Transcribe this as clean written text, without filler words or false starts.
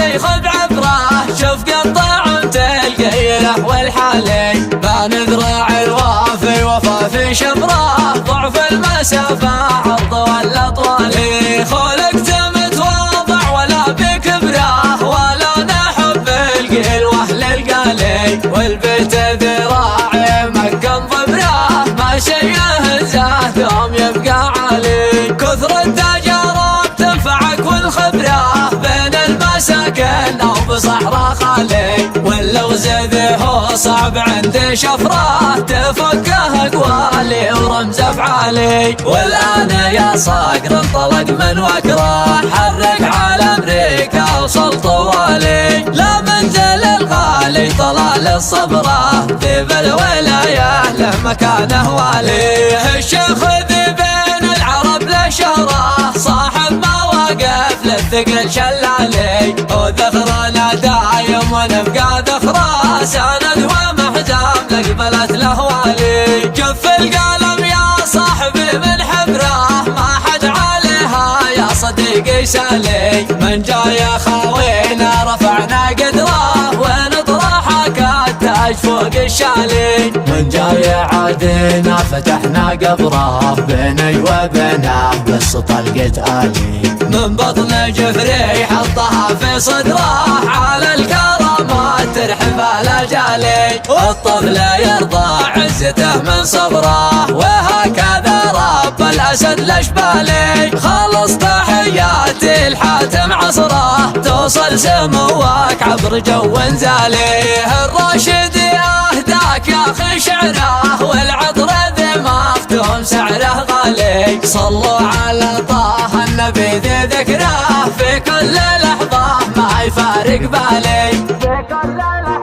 شيخ بعبره، شوف قطع تلقيله والحالي، بان ذراع الوافي وفا في شبره، ضعف المسافة عرض ولا طوالي، خلقت متواضع ولا بكبره، ولا نحب القلوة للقالي، والبيت ذراعي مكن ضبره، ما شي يهزه ثوم يبقى عالي، كثر التجارب تنفعك والخبره، بين المساكن او بصحراء خالي، واللغز ذه صعب عند شفره، تفكه اقوالي ورمز افعالي، والان يا صقر انطلق من وكره، حرك على امريكا وصل طوالي، لا منزل الغالي طلال الصبره، ذيب الولايه له مكانه والي، الشيخ ذي بين العرب له شهره، صاحب مواقف للثقل شلالي، وذخرنا دايم ونبقى ذخره، سند ومحزام لقبلت له والي، جف القلم يا صاحبي من حبره، ما حد عليها يا صديقي سالي، من جاي خاوينا رفعنا قدره، ونطرحك التاج فوق الشالي، من جاي عادنا فتحنا قبره، بيني وبينه بس طلقت آلي، من بطن جفري حطها في صدره، على الكرامات ترحب الاجالي، والطفل يرضى عزته من صبره، وهكذا رب الاسد الاشبالي، خلص تحياتي الحاتم عصره، توصل سموك عبر جو زالي، الراشد اهداك يا اخي شعره، والعطر ذي مختوم سعره غالي، صلوا على طه النبي ذي ذكره، في كل لحظه ما يفارق بالي، في كل لحظة